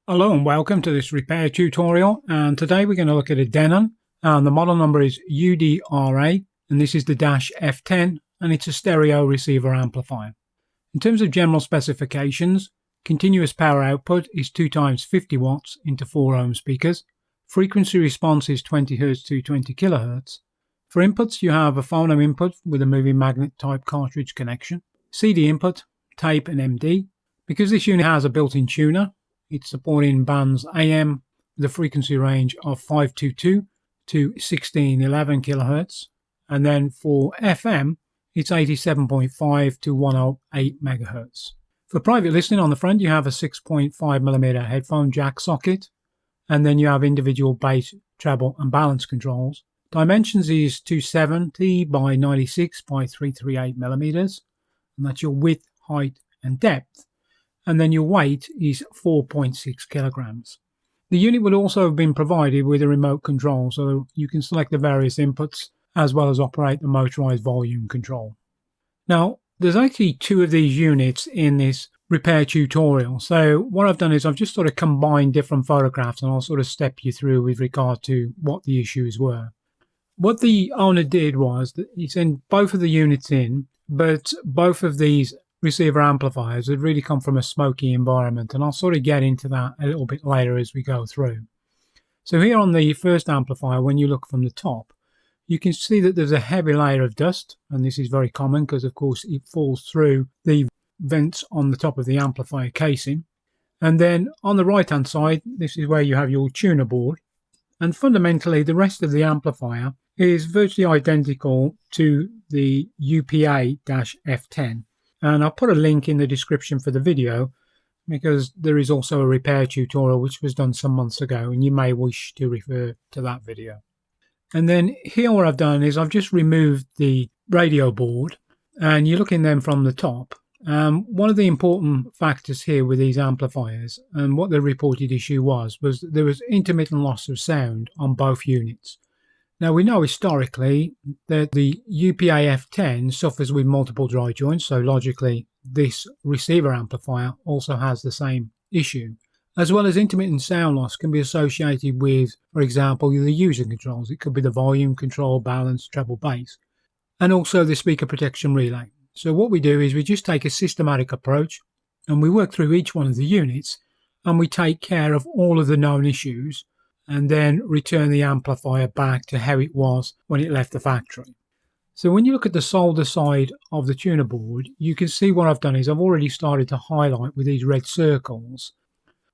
Hello and welcome to this repair tutorial, and today we're going to look at a Denon, and the model number is UDRA, and this is the F10, and it's a stereo receiver amplifier. In terms of general specifications, continuous power output is 2 times 50 watts into 4 ohm speakers. Frequency response is 20 Hz to 20 kHz. For inputs, you have a phono input with a moving magnet type cartridge connection, CD input, tape and MD. Because this unit has a built-in tuner, it's supporting bands AM with a frequency range of 522 to 1611 kHz, and then for FM it's 87.5 to 108 MHz. For private listening, on the front you have a 6.5mm headphone jack socket, and then you have individual bass, treble and balance controls. Dimensions is 270 by 96 by 338mm, and that's your width, height and depth. And then your weight is 4.6 kilograms. The unit would also have been provided with a remote control, so you can select the various inputs as well as operate the motorized volume control. Now, there's actually 2 of these units in this repair tutorial. So what I've done is I've just sort of combined different photographs, and I'll sort of step you through with regard to what the issues were. What the owner did was that he sent both of the units in, but both of these receiver amplifiers had really come from a smoky environment, and I'll sort of get into that a little bit later as we go through. So here on the first amplifier, when you look from the top, you can see that there's a heavy layer of dust, and this is very common because of course it falls through the vents on the top of the amplifier casing. And then on the right hand side, this is where you have your tuner board, and fundamentally the rest of the amplifier is virtually identical to the UPA-F10. And I'll put a link in the description for the video, because there is also a repair tutorial which was done some months ago, and you may wish to refer to that video. And then here what I've done is I've just removed the radio board, and you're looking then from the top. One of the important factors here with these amplifiers, and what the reported issue was there was intermittent loss of sound on both units. Now, we know historically that the UPA-F10 suffers with multiple dry joints, so logically this receiver amplifier also has the same issue. As well as intermittent sound loss can be associated with, for example, the user controls. It could be the volume control, balance, treble, bass, and also the speaker protection relay. So what we do is we just take a systematic approach, and we work through each one of the units, and we take care of all of the known issues, and then return the amplifier back to how it was when it left the factory. So when you look at the solder side of the tuner board, you can see what I've done is I've already started to highlight with these red circles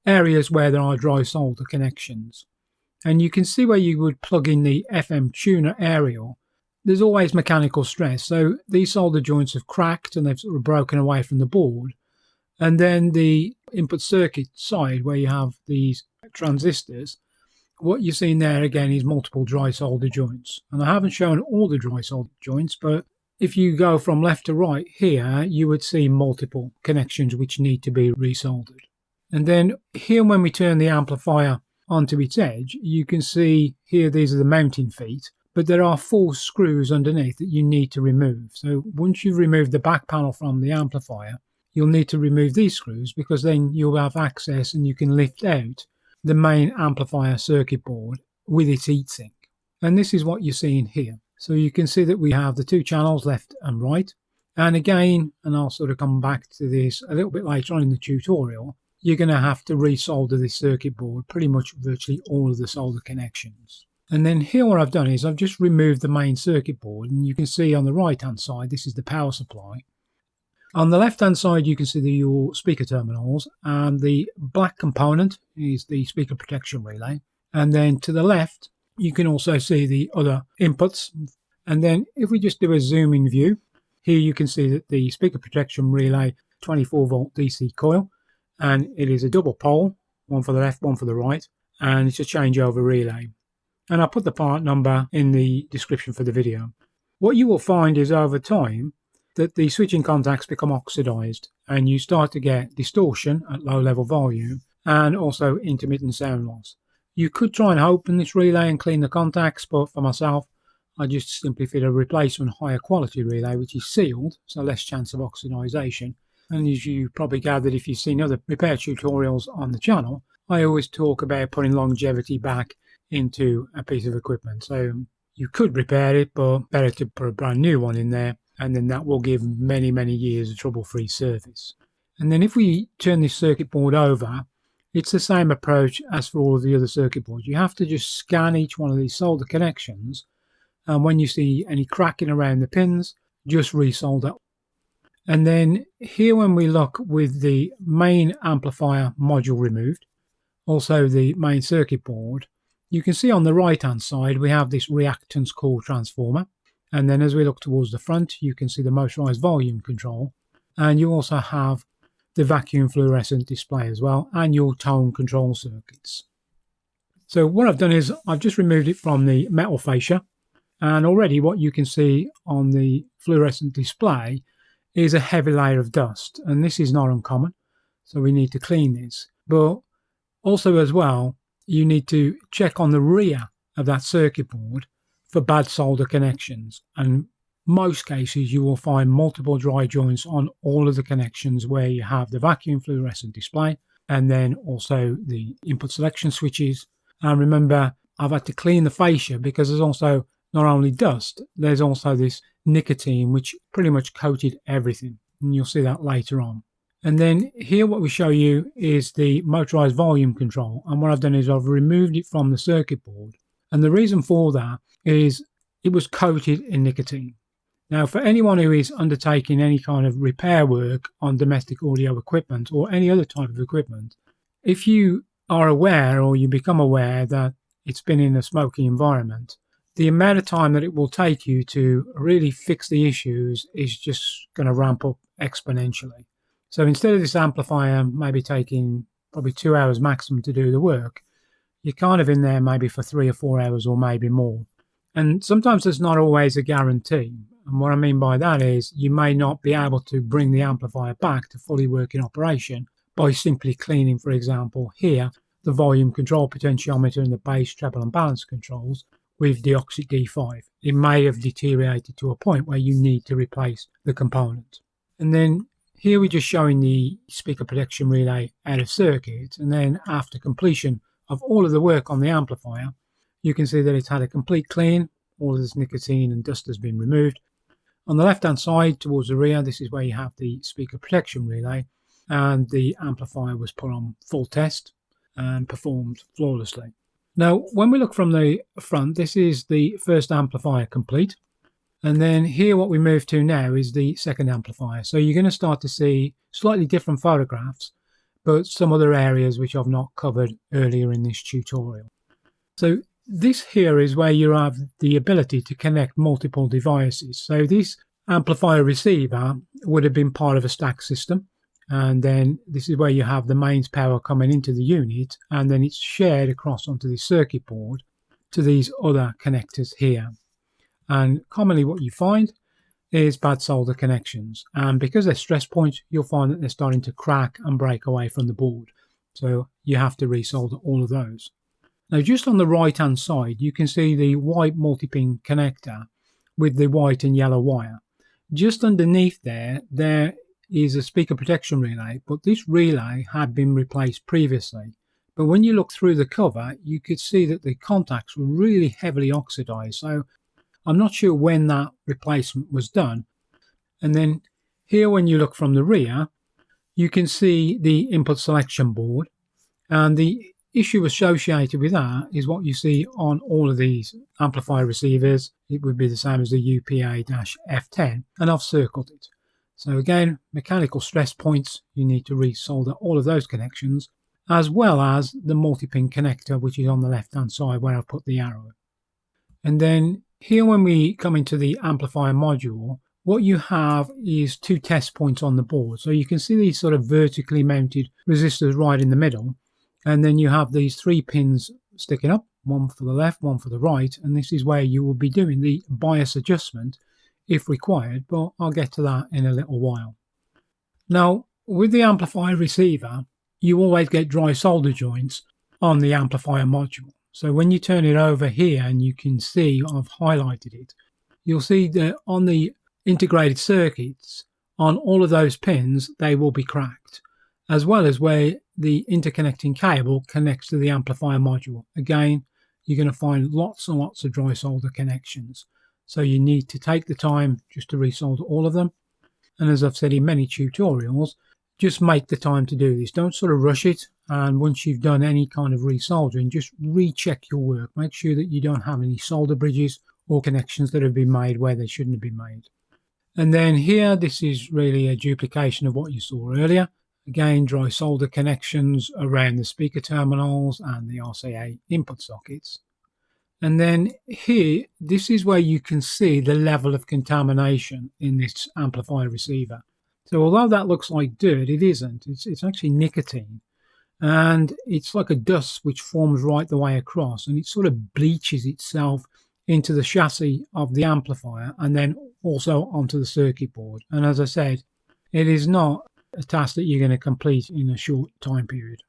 areas where there are dry solder connections. And you can see where you would plug in the FM tuner aerial, there's always mechanical stress. So these solder joints have cracked and they've sort of broken away from the board. And then the input circuit side, where you have these transistors, what you're seeing there again is multiple dry solder joints. And I haven't shown all the dry solder joints, but if you go from left to right here, you would see multiple connections which need to be resoldered. And then here, when we turn the amplifier onto its edge, you can see here these are the mounting feet, but there are 4 screws underneath that you need to remove. So once you've removed the back panel from the amplifier, you'll need to remove these screws, because then you'll have access and you can lift out the main amplifier circuit board with its heatsink. And this is what you're seeing here. So you can see that we have the 2 channels left and right. And again, and I'll sort of come back to this a little bit later on in the tutorial, you're going to have to resolder this circuit board, pretty much virtually all of the solder connections. And then here what I've done is I've just removed the main circuit board, and you can see on the right hand side this is the power supply. On the left hand side you can see your speaker terminals, and the black component is the speaker protection relay. And then to the left you can also see the other inputs. And then if we just do a zoom in view, here you can see that the speaker protection relay 24 volt DC coil, and it is a double pole, one for the left, one for the right, and it's a changeover relay. And I'll put the part number in the description for the video. What you will find is over time that the switching contacts become oxidized, and you start to get distortion at low level volume and also intermittent sound loss. You could try and open this relay and clean the contacts, but for myself I just simply fit a replacement higher quality relay which is sealed, so less chance of oxidization. And as you probably gathered if you've seen other repair tutorials on the channel, I always talk about putting longevity back into a piece of equipment. So you could repair it, but better to put a brand new one in there, and then that will give many, many years of trouble-free service. And then if we turn this circuit board over, it's the same approach as for all of the other circuit boards. You have to just scan each one of these solder connections, and when you see any cracking around the pins, just re-solder. And then here when we look with the main amplifier module removed, also the main circuit board, you can see on the right hand side we have this reactance core transformer, and then as we look towards the front you can see the motorized volume control, and you also have the vacuum fluorescent display as well, and your tone control circuits. So what I've done is I've just removed it from the metal fascia, and already what you can see on the fluorescent display is a heavy layer of dust, and this is not uncommon, so we need to clean this. But also as well, you need to check on the rear of that circuit board for bad solder connections, and most cases you will find multiple dry joints on all of the connections where you have the vacuum fluorescent display and then also the input selection switches. And remember, I've had to clean the fascia because there's also not only dust, there's also this nicotine which pretty much coated everything, and you'll see that later on. And then here what we show you is the motorized volume control, and what I've done is I've removed it from the circuit board, and the reason for that is it was coated in nicotine. Now for anyone who is undertaking any kind of repair work on domestic audio equipment or any other type of equipment, if you are aware or you become aware that it's been in a smoky environment, the amount of time that it will take you to really fix the issues is just going to ramp up exponentially. So instead of this amplifier maybe taking probably 2 hours maximum to do the work, you're kind of in there maybe for 3 or 4 hours or maybe more. And sometimes there's not always a guarantee. And what I mean by that is you may not be able to bring the amplifier back to fully working operation by simply cleaning, for example, here, the volume control potentiometer and the bass, treble and balance controls with De-Oxit D5. It may have deteriorated to a point where you need to replace the component. And then here we're just showing the speaker protection relay out of circuit, and then after completion of all of the work on the amplifier, you can see that it's had a complete clean. All of this nicotine and dust has been removed. On the left hand side towards the rear, this is where you have the speaker protection relay, and the amplifier was put on full test and performed flawlessly. Now when we look from the front, this is the first amplifier complete. And then here what we move to now is the second amplifier. So you're going to start to see slightly different photographs, but some other areas which I've not covered earlier in this tutorial. So this here is where you have the ability to connect multiple devices. So this amplifier receiver would have been part of a stack system. And then this is where you have the mains power coming into the unit, and then it's shared across onto the circuit board to these other connectors here. And commonly what you find is bad solder connections, and because they're stress points, you'll find that they're starting to crack and break away from the board, so you have to resolder all of those. Now just on the right hand side you can see the white multi-pin connector with the white and yellow wire. Just underneath there is a speaker protection relay, but this relay had been replaced previously. But when you look through the cover you could see that the contacts were really heavily oxidized, so I'm not sure when that replacement was done. And then here when you look from the rear, you can see the input selection board, and the issue associated with that is what you see on all of these amplifier receivers. It would be the same as the UPA-F10, and I've circled it. So again, mechanical stress points, you need to resolder all of those connections, as well as the multi-pin connector which is on the left hand side where I've put the arrow. And then here when we come into the amplifier module, what you have is 2 test points on the board. So you can see these sort of vertically mounted resistors right in the middle, and then you have these 3 pins sticking up, one for the left, one for the right, and this is where you will be doing the bias adjustment if required, but I'll get to that in a little while. Now with the amplifier receiver, you always get dry solder joints on the amplifier module. So when you turn it over here, and you can see I've highlighted it, you'll see that on the integrated circuits, on all of those pins, they will be cracked. as well as where the interconnecting cable connects to the amplifier module. Again, you're going to find lots and lots of dry solder connections. So you need to take the time just to resolder all of them. And as I've said in many tutorials, just make the time to do this. Don't sort of rush it. And once you've done any kind of resoldering, just recheck your work. Make sure that you don't have any solder bridges or connections that have been made where they shouldn't have been made. And then here, this is really a duplication of what you saw earlier. Again, dry solder connections around the speaker terminals and the RCA input sockets. And then here, this is where you can see the level of contamination in this amplifier receiver. So although that looks like dirt, it isn't. It's actually nicotine. And it's like a dust which forms right the way across, and it sort of bleaches itself into the chassis of the amplifier and then also onto the circuit board. And as I said, it is not a task that you're going to complete in a short time period.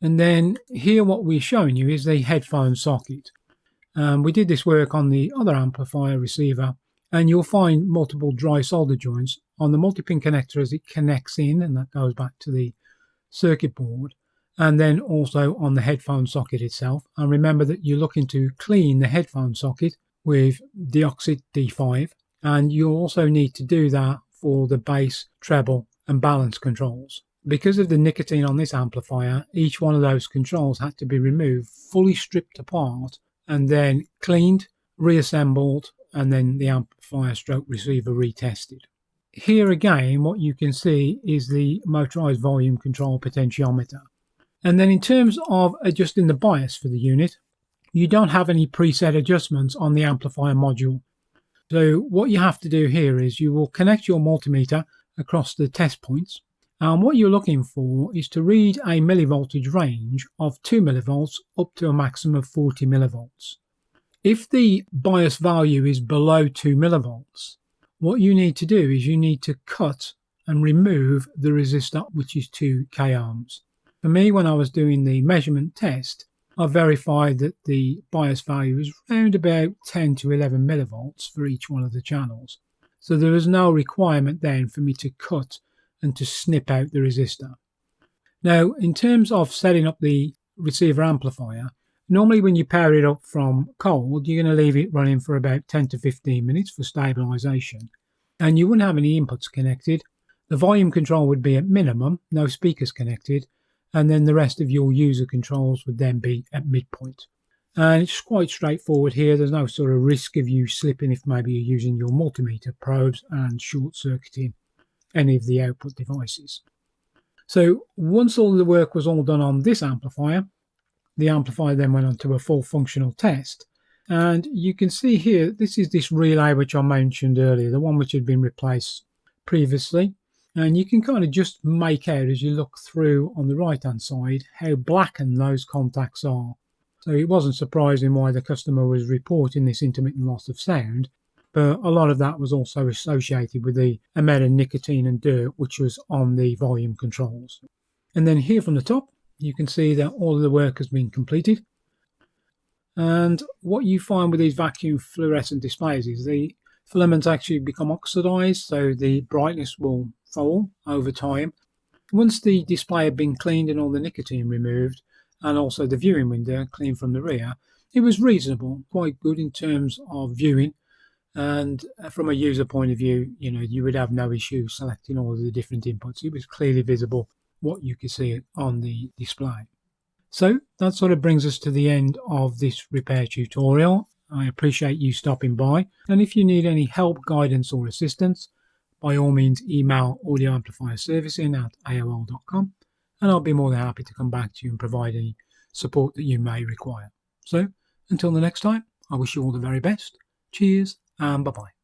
And then here what we're showing you is the headphone socket. We did this work on the other amplifier receiver, and you'll find multiple dry solder joints on the multi-pin connector as it connects in, and that goes back to the circuit board, and then also on the headphone socket itself. And remember that you're looking to clean the headphone socket with De-Oxit D5, and you also need to do that for the bass, treble and balance controls. Because of the nicotine on this amplifier, each one of those controls had to be removed, fully stripped apart, and then cleaned, reassembled, and then the amplifier stroke receiver retested. Here again, what you can see is the motorized volume control potentiometer. And then in terms of adjusting the bias for the unit, you don't have any preset adjustments on the amplifier module. So what you have to do here is you will connect your multimeter across the test points. And what you're looking for is to read a millivoltage range of 2 millivolts up to a maximum of 40 millivolts. If the bias value is below 2 millivolts, what you need to do is you need to cut and remove the resistor, which is 2 k ohms. For me, when I was doing the measurement test, I verified that the bias value is around about 10 to 11 millivolts for each one of the channels. So there was no requirement then for me to cut and to snip out the resistor. Now, in terms of setting up the receiver amplifier, normally when you power it up from cold, you're going to leave it running for about 10 to 15 minutes for stabilization. And you wouldn't have any inputs connected. The volume control would be at minimum, no speakers connected, and then the rest of your user controls would then be at midpoint. And it's quite straightforward here. There's no sort of risk of you slipping if maybe you're using your multimeter probes and short-circuiting any of the output devices. So once all the work was all done on this amplifier, the amplifier then went on to a full functional test. And you can see here, this is this relay which I mentioned earlier, the one which had been replaced previously. And you can kind of just make out as you look through on the right hand side how blackened those contacts are. So it wasn't surprising why the customer was reporting this intermittent loss of sound, but a lot of that was also associated with the amount of nicotine and dirt which was on the volume controls. And then here from the top, you can see that all of the work has been completed. And what you find with these vacuum fluorescent displays is the filaments actually become oxidized, so the brightness will fall over time. Once the display had been cleaned and all the nicotine removed, and also the viewing window cleaned from the rear, it was reasonable, quite good in terms of viewing. And from a user point of view, you would have no issue selecting all of the different inputs. It was clearly visible what you could see on the display. So that sort of brings us to the end of this repair tutorial. I appreciate you stopping by, and if you need any help, guidance or assistance, by all means email audioamplifierservicing@aol.com, and I'll be more than happy to come back to you and provide any support that you may require. So until the next time, I wish you all the very best. Cheers and bye-bye.